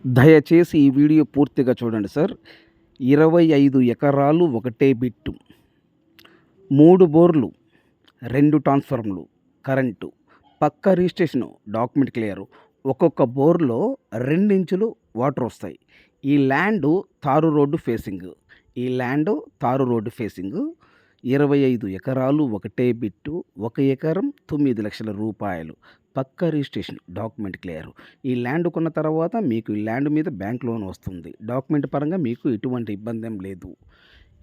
దయచేసి ఈ వీడియో పూర్తిగా చూడండి సార్. 25 ఎకరాలు ఒకటే బిట్టు, 3 బోర్లు, 2 ట్రాన్స్‌ఫార్మర్లు, కరెంటు, పక్కా రిజిస్ట్రేషను, డాక్యుమెంట్ క్లియరు. ఒక్కొక్క బోర్‌లో 2 ఇంచులు వాటర్ వస్తాయి. ఈ ల్యాండు తారు రోడ్డు ఫేసింగు. 25 ఎకరాలు ఒకటే బిట్టు, 1 ఎకరం 9,00,000 రూపాయలు. పక్కా రిజిస్ట్రేషన్, డాక్యుమెంట్ క్లియరు. ఈ ల్యాండ్ కొన్న తర్వాత మీకు ఈ ల్యాండ్ మీద బ్యాంక్ లోన్ వస్తుంది. డాక్యుమెంట్ పరంగా మీకు ఎటువంటి ఇబ్బంది ఏం లేదు.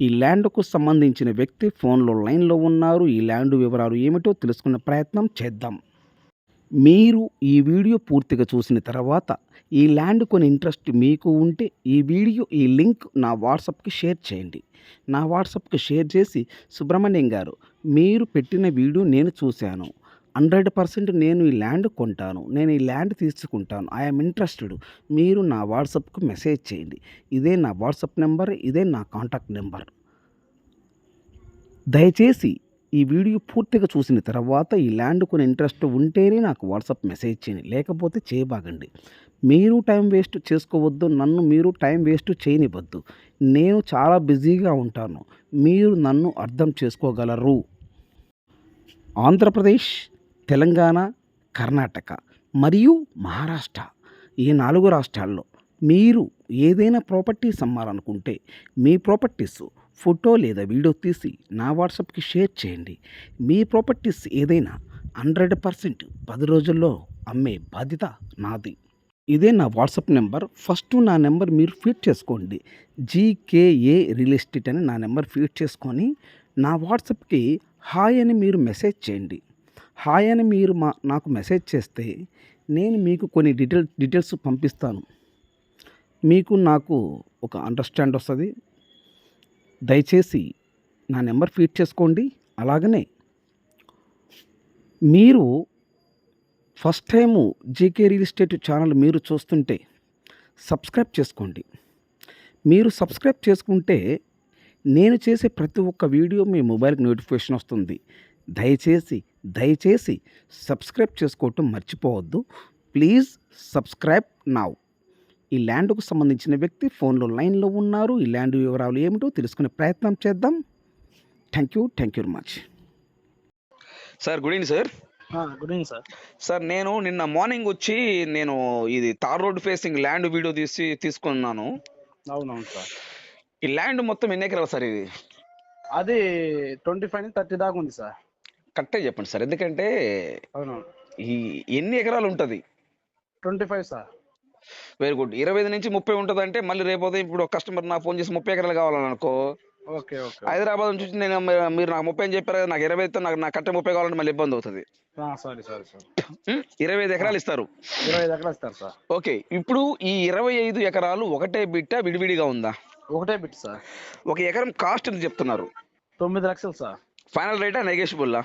ఈ ల్యాండ్‌కు సంబంధించిన వ్యక్తి ఫోన్‌లో లైన్‌లో ఉన్నారు. ఈ ల్యాండ్ వివరాలు ఏమిటో తెలుసుకునే ప్రయత్నం చేద్దాం. మీరు ఈ వీడియో పూర్తిగా చూసిన తర్వాత ఈ ల్యాండ్ కొని ఇంట్రెస్ట్ మీకు ఉంటే ఈ లింక్ నా వాట్సాప్‌కి షేర్ చేయండి. నా వాట్సాప్‌కి షేర్ చేసి, సుబ్రహ్మణ్యం గారు, మీరు పెట్టిన వీడియో నేను చూశాను. 100% నేను ఈ ల్యాండ్ కొంటాను. నేను ఈ ల్యాండ్ తీసుకుంటాను. I am interested. మీరు నా వాట్సాప్‌కి మెసేజ్ చేయండి. ఇదే నా వాట్సాప్ నెంబర్. ఇదే నా కాంటాక్ట్ నెంబర్. దయచేసి ఈ వీడియో పూర్తిగా చూసిన తర్వాత ఈ ల్యాండ్ కొని ఇంట్రెస్ట్ ఉంటేనే నాకు వాట్సాప్ మెసేజ్ చేయండి. లేకపోతే చేయబాకండి. మీరు టైం వేస్ట్ చేసుకోవద్దు. మీరు టైం వేస్ట్ చేయనివ్వద్దు. నేను చాలా బిజీగా ఉంటాను. మీరు నన్ను అర్థం చేసుకోగలరు. ఆంధ్రప్రదేశ్, తెలంగాణ, కర్ణాటక మరియు మహారాష్ట్ర, ఈ 4 రాష్ట్రాల్లో మీరు ఏదైనా ప్రాపర్టీస్ అమ్మాలనుకుంటే మీ ప్రాపర్టీస్ ఫోటో లేదా వీడియో తీసి నా వాట్సాప్‌కి షేర్ చేయండి. మీ ప్రాపర్టీస్ ఏదైనా 100% 10 రోజుల్లో అమ్మే బాధ్యత నాది. ఇదే నా వాట్సాప్ నెంబర్. ఫస్ట్ నా నెంబర్ మీరు ఫీడ్ చేసుకోండి. జీకేఏ రియల్ ఎస్టేట్ అని నా నెంబర్ ఫీడ్ చేసుకొని నా వాట్సాప్‌కి హాయ్ అని మీరు మెసేజ్ చేయండి. హాయ్ అని మీరు నాకు మెసేజ్ చేస్తే నేను మీకు కొన్ని డీటెయిల్స్ పంపిస్తాను. మీకు నాకు ఒక అండర్‌స్టాండ్ వస్తుంది. దయచేసి నా నెంబర్ ఫీడ్ చేసుకోండి. అలాగనే మీరు first time GK real estate channel మీరు చూస్తుంటే సబ్స్క్రైబ్ చేసుకోండి. మీరు సబ్స్క్రైబ్ చేసుకుంటే నేను చేసే ప్రతి ఒక్క వీడియో మీ మొబైల్కి నోటిఫికేషన్ వస్తుంది. దయచేసి సబ్స్క్రైబ్ చేసుకోవటం మర్చిపోవద్దు. Please subscribe now. ఈ ల్యాండ్కు సంబంధించిన వ్యక్తి ఫోన్లో లైన్లో ఉన్నారు. ఈ ల్యాండ్ వివరాలు ఏమిటో తెలుసుకునే ప్రయత్నం చేద్దాం. Thank you very much. Sir, good evening sir. Good evening sir. Sir, నేను నిన్న మార్నింగ్ వచ్చి ఇది tar road facing land video తీసుకున్నాను. అవునవును సార్. ఈ ల్యాండ్ మొత్తం ఎన్ని ఎకరాలు సార్? ఇది అది 25 నుంచి 30 దాకా ఉంది సార్. కరెక్ట్గా చెప్పండి సార్, ఎందుకంటే అవునవును. ఈ ఎన్ని ఎకరాలు ఉంటుంది? 25 సార్. Very good. 25 నుంచి 30 ఉంటుంది అంటే మళ్ళీ రేపు ఇప్పుడు ఒక కస్టమర్ నాకు ఫోన్ చేసి 30 ఎకరాలు కావాలని అనుకో, ఓకే ఓకే. హైదరాబాద్ నుంచి మీరు నాకు 30 అని చెప్పారు కదా, నాకు 20 అయితే నాకు కట్టే 30 కావాలంటే మళ్ళీ ఇబ్బంది అవుతుంది. Sorry sir. 25 ఎకరాలు ఇస్తారు. 25 ఎకరాలు ఇస్తారు సార్. ఓకే, ఇప్పుడు ఈ 25 ఎకరాలు ఒకటే బిట్టా విడివిడిగా ఉందా? ఒకటే బిట్ సార్. ఒక ఎకరం కాస్ట్ ఎంత చెప్తున్నారు? 9 లక్షలు సార్. ఫైనల్ రేటా నెగోషియబుల్?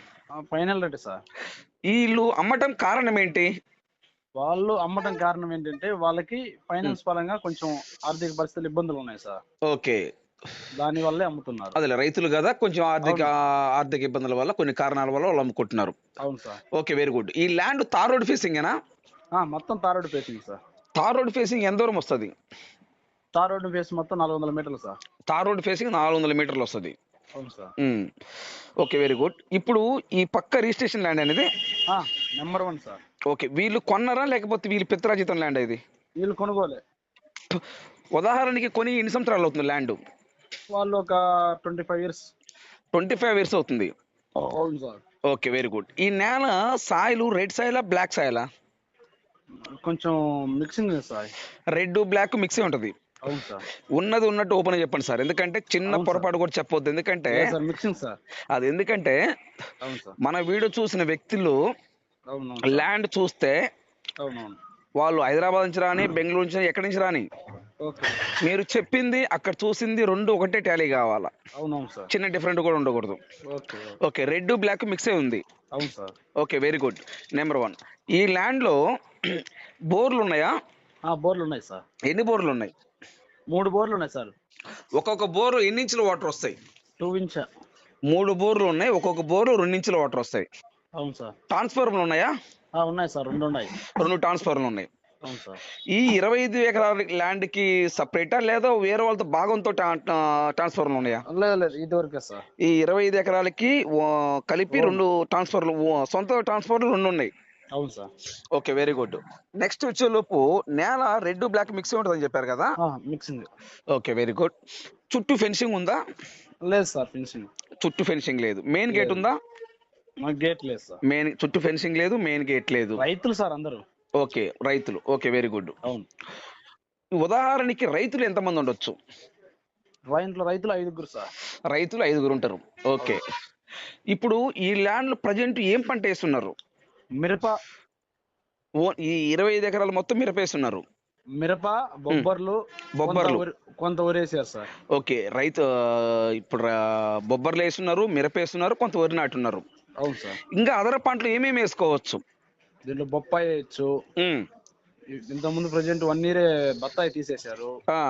Final rate sir. వీళ్ళు అమ్మటం కారణం ఏంటి? వాళ్ళు అమ్మటం కారణం ఏంటంటే వాళ్ళకి ఫైనాన్స్ పరంగా కొంచెం ఆర్థిక పరిస్థితులు ఇబ్బందులు ఉన్నాయి సార్. ఓకే, దాని వల్లే అమ్ముతున్నారు. అదే రైతులు కదా, కొంచెం ఆర్థిక ఇబ్బందుల వల్ల, కొన్ని కారణాల వల్ల వాళ్ళు అమ్ముకుంటున్నారు. అవును సార్. Okay, very good. ఈ ల్యాండ్ తార్ రోడ్ ఫేసింగ్ ఏనా? మొత్తం tar road facing sir. Tar road facing ఎంత దూరం వస్తుంది? తార్ రోడ్ ఫేస్ మొత్తం 400 మీటర్లు సార్. తార్ రోడ్ ఫేసింగ్ 400 మీటర్లు వస్తుంది. అవును సార్. Okay, very good. ఇప్పుడు ఈ పక్క రిజిస్ట్రేషన్ ల్యాండ్ అనేది నెంబర్ 1 సార్. ఓకే, వీళ్ళు కొన్నారా లేకపోతే వీళ్ళు పిత్రాజితం ల్యాండ్? ఇది వీళ్ళు కొనుగోలే. ఉదాహరణకి కొని ఎన్ని సంవత్సరాలు అవుతుంది ల్యాండ్? వాళ్ళు ఒక 25 ఇయర్స్. 25 ఇయర్స్ అవుతుంది. అవును సార్. Okay, very good. ఈ నేల సాయిలు రెడ్ సాయిలా బ్లాక్ సాయిలా? కొంచెం మిక్సింగ్ సార్. రెడ్ బ్లాక్ మిక్సీ ఉంటది. అవును సార్. ఉన్నది ఉన్నట్టు ఓపెన్ చెప్పండి సార్, ఎందుకంటే చిన్న పొరపాటు కూడా చెప్పొద్దు. ఎందుకంటే మిక్సింగ్ సార్. అది ఎందుకంటే అవును సార్. మన వీడియో చూసిన వ్యక్తులు ల్యాండ్ చూస్తే వాళ్ళు హైదరాబాద్ నుంచి రాని, బెంగళూరు నుంచి, ఎక్కడి నుంచి రాని, మీరు చెప్పింది అక్కడ చూసింది రెండు ఒకటే టాలీ కావాలా. అవునవును సార్. చిన్న డిఫరెంట్ కూడా ఉండకూడదు. ఓకే, రెడ్ బ్లాక్ మిక్సే ఉంది. అవును sir. Okay, very good. Number 1, ఈ ల్యాండ్ లో బోర్లు ఉన్నాయా? బోర్లు ఉన్నాయి సార్. ఎన్ని బోర్లు ఉన్నాయి? 3 బోర్లు ఉన్నాయి సార్. ఒక్కొక్క బోరు ఎన్ని ఇంచుల వాటర్ వస్తాయి? 2 ఇంచ్. 3 బోర్లు ఉన్నాయి. ఒక్కొక్క బోరు 2 ఇంచుల వాటర్ వస్తాయి. అవును సార్. ట్రాన్స్ఫార్మర్లు ఉన్నాయా? ఉన్నాయి సార్. 2 ఉన్నాయి. 2 ట్రాన్స్ఫార్మర్లు ఉన్నాయి. అవును సార్. ఈ 25 ఎకరాల ల్యాండ్ కి సపరేటా లేదా వేరే వాళ్ళతో భాగంతో ట్రాన్స్ఫర్లు ఉన్నాయా? లేదు లేదు, ఇది వరకే సార్. ఈ 25 ఎకరాలకి కలిపి ఓన్. 2 ట్రాన్స్ఫర్లు సొంత ట్రాన్స్ఫర్లు 2 ఉన్నాయి. అవును sir. Okay, very good. Next వచ్చేలోపు నేల రెడ్ బ్లాక్ మిక్స్ ఉంటుందని చెప్పారు కదా? మిక్సింగ్. Okay, very good. చుట్టూ ఫెన్సింగ్ ఉందా? లేదు సార్, ఫినిషింగ్ చుట్టూ ఫెన్సింగ్ లేదు. మెయిన్ గేట్ లేదు. ఉందా? మాకు గేట్ లేదు సార్. మెయిన్ చుట్టూ ఫెన్సింగ్ లేదు, మెయిన్ గేట్ లేదు. రైతులు సార్ అందరూ. ఓకే, రైతులు. Okay, very good. అవును. ఉదాహరణకి రైతులు ఎంతమంది ఉండొచ్చు? రైతులు 5గురు సార్. రైతులు 5 ఉంటారు. ఓకే. ఇప్పుడు ఈ ల్యాండ్ లో ప్రజెంట్ ఏం పంట వేస్తున్నారు? మిరప. ఈ 25 ఎకరాలు మొత్తం మిరప వేస్తున్నారు. మిరప, బొబ్బర్లు, బొబ్బర్లు. కొంత వరేసారు సార్. ఓకే, రైతు ఇప్పుడు బొబ్బర్లు వేస్తున్నారు, మిరప వేస్తున్నారు, కొంత వరి నాటున్నారు. అవును సార్. ఇంకా అదర్ పంటలు ఏమేమి వేసుకోవచ్చు? దీంట్లో బొప్పాయి వేయచ్చు. ఉమ్, ఇంత ముందు ప్రజెంట్ 1 ఇయర్ బత్తాయి తీసేశారు. ఆ,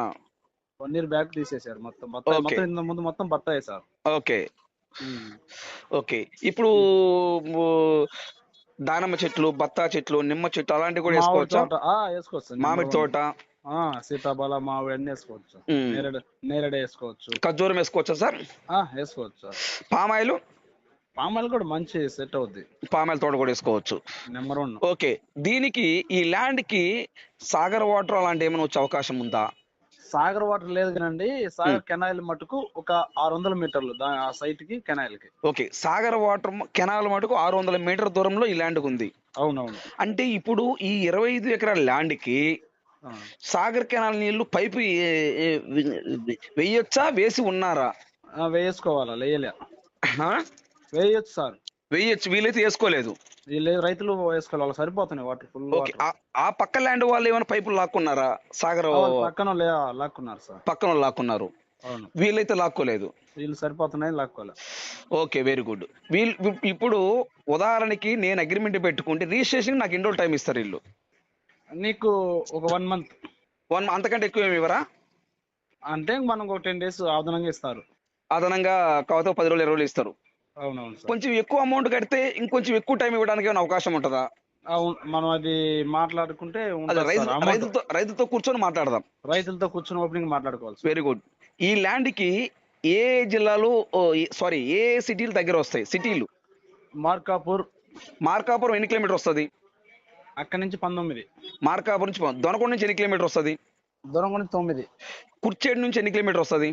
1 ఇయర్ బ్యాక్ తీసేశారు మొత్తం బత్తాయి. ఓకే. మొత్తం ఇంత ముందు మొత్తం బత్తాయి సార్. ఓకే. ఓకే, ఇప్పుడు దానిమ్మ చెట్లు, బత్తా చెట్లు, నిమ్మ చెట్లు అలాంటివి కూడా మామిడి వేసుకోవచ్చా? తోట వేసుకోవచ్చు. మామిడి తోట, సీతాఫల, మామిడి అన్ని వేసుకోవచ్చు. ఉమ్, నేరేడ వేసుకోవచ్చు. ఖర్జూరం వేసుకోవచ్చా సార్? వేసుకోవచ్చు సార్. పామాయిల్? పామాయిల్ కూడా మంచి సెట్ అవుద్ది. పామాయిల్ తోట కూడా వేసుకోవచ్చు. నెంబర్ 1. ఓకే, దీనికి ఈ ల్యాండ్ కి సాగర్ వాటర్ అలాంటి ఏమైనా వచ్చే అవకాశం ఉందా? సాగర్ వాటర్ లేదు కానండి. సాగర్ కెనాల్ మటుకు ఒక 600 మీటర్లు ఆ సైట్ కి, కెనాల్ కి. ఓకే, సాగర్ వాటర్ కెనాల్ మటుకు 600 మీటర్ దూరంలో ఈ ల్యాండ్ ఉంది. అవునవును. అంటే ఇప్పుడు ఈ 25 ఎకరాల ల్యాండ్ కి సాగర్ కెనాల్ నీళ్లు పైపు వేయొచ్చా, వేసి ఉన్నారా? వేసుకోవాలా? లేయలే. ఆ? వేయొచ్చు సార్. వేయొచ్చు, వీలైతే వేసుకోలేదు. రైతులు వేసుకోవాలి, వాళ్ళకి సరిపోతున్నాయి వాటర్ ఫుల్. ఓకే, ఆ పక్క ల్యాండ్ వాళ్ళు ఏమైనా పైపులు లాక్కున్నారా? సాగర్ పక్కన లాక్కున్నారు సార్. పక్కన వాళ్ళు లాక్కున్నారు, అవును. వీళ్ళైతే లాక్కోలేదు. వీళ్ళు సరిపోతున్నాయి, లాక్కోలే. Okay, very good. వీళ్ళు ఇప్పుడు ఉదాహరణకి నేను అగ్రిమెంట్ పెట్టుకుంటే రిజిస్ట్రేషన్ నాకు ఎన్ని రోజులు టైం ఇస్తారు వీళ్ళు? నీకు ఒక 1 మంత్. అంతకంటే ఎక్కువ ఏమి ఇవ్వరా? అంటే మనకు ఒక 10 days అదనంగా ఇస్తారు. అదనంగా కాకపోతే 10 రోజులు 20 రోజులు ఇస్తారు. అవునవును సార్. కొంచెం ఎక్కువ అమౌంట్ కడితే ఇంకొంచెం ఎక్కువ టైం ఇవ్వడానికి ఏమైనా అవకాశం ఉంటుందా? అవును, మనం అది మాట్లాడుకుంటే అదే ఉంటుంది సార్. రైతుతో కూర్చొని మాట్లాడదాం. రైతులతో కూర్చొని ఓపెనింగ్ మాట్లాడుకోవాలి. Very good. ఈ ల్యాండ్ కి ఏ జిల్లాలు, సారీ, ఏ సిటీలు దగ్గర వస్తాయి? సిటీలు మార్కాపురం ఎన్ని కిలోమీటర్ వస్తుంది? అక్కడి నుంచి 19. మార్కాపురం నుంచి దొనకొండ నుంచి ఎన్ని కిలోమీటర్ వస్తుంది? దొనకొండ నుంచి 9. కుర్చేడు నుంచి ఎన్ని కిలోమీటర్ వస్తుంది?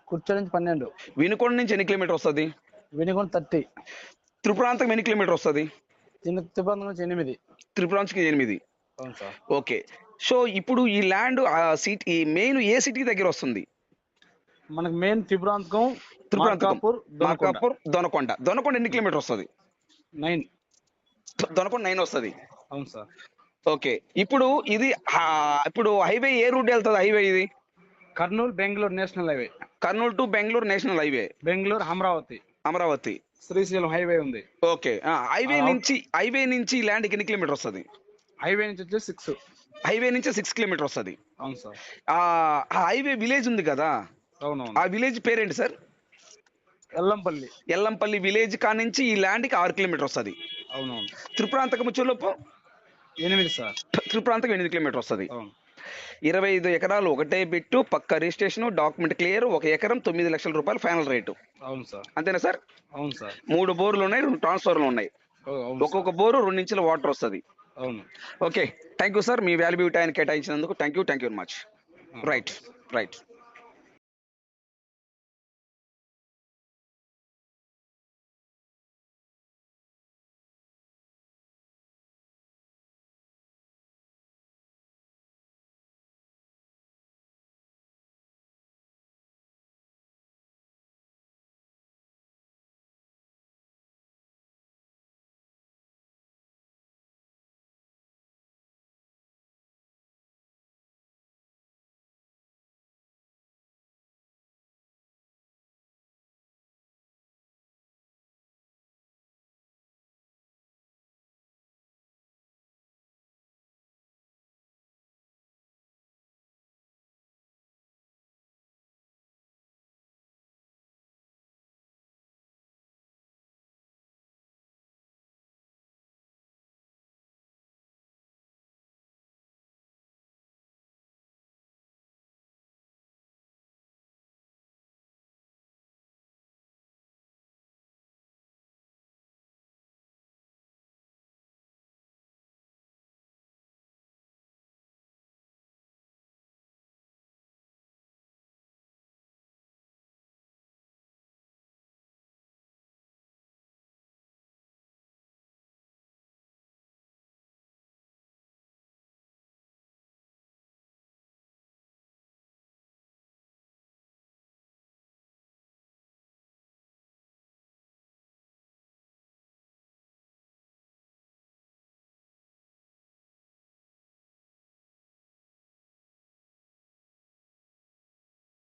కుర్చేడు నుంచి 12. వినుకొండ నుంచి ఎన్ని కిలోమీటర్ వస్తుంది? వినుకొండ 30. త్రిపురాంతకం ఎన్ని కిలోమీటర్ వస్తుంది? తిరుపతి నుంచి 8. త్రిపురాంతకి 8. అవును సార్. ఓకే, సో ఇప్పుడు ఈ ల్యాండ్ ఈ మెయిన్ ఏ సిటీ దగ్గర వస్తుంది? మనకు మెయిన్ త్రిపురాంతకం, మార్కాపూర్, దొనకొండ ఎన్ని కిలోమీటర్ వస్తుంది? 9. దొనకొండ 9 వస్తుంది. అవును సార్. ఓకే, ఇప్పుడు ఇది ఇప్పుడు హైవే ఏ రూట్ వెళ్తుంది? హైవే ఇది Kurnool Bengaluru national highway. Kurnool to Bengaluru national highway. Bengaluru Amaravati Srisailam highway ఉంది. ఓకే, హైవే నుంచి ల్యాండ్ ఎన్ని కిలోమీటర్ వస్తుంది? హైవే నుంచి వచ్చి 6. హైవే నుంచి 6 కిలోమీటర్ వస్తుంది. అవును సార్. ఆ హైవే విలేజ్ ఉంది కదా, అవునవును. ఆ విలేజ్ పేరేంటి సార్? ఎల్లంపల్లి విలేజ్ కా నుంచి ఈ ల్యాండ్ కి 6 కిలోమీటర్ వస్తుంది. అవునవును. త్రిపురాంతకం వచ్చేలోపు 8 సార్. త్రిపురాంతకం 8 కిలోమీటర్ వస్తుంది. అవును. 25 ఎకరాలు ఒకటే బిట్టు, పక్క రిజిస్ట్రేషన్, డాక్యుమెంట్ క్లియర్, 1 ఎకరం 9 లక్షల రూపాయలు ఫైనల్ రేటు. అవును సార్. అంతేనా సార్? అవును సార్. 3 బోర్లు ఉన్నాయి, 2 ట్రాన్స్ఫర్లు ఉన్నాయి. ఒక్కొక్క బోరు 2 ఇంచుల వాటర్ వస్తుంది. అవును. ఓకే, థ్యాంక్ యూ సార్, మీ వాల్యుబుల్ టైం కేటాయించినందుకు thank you very much. Right.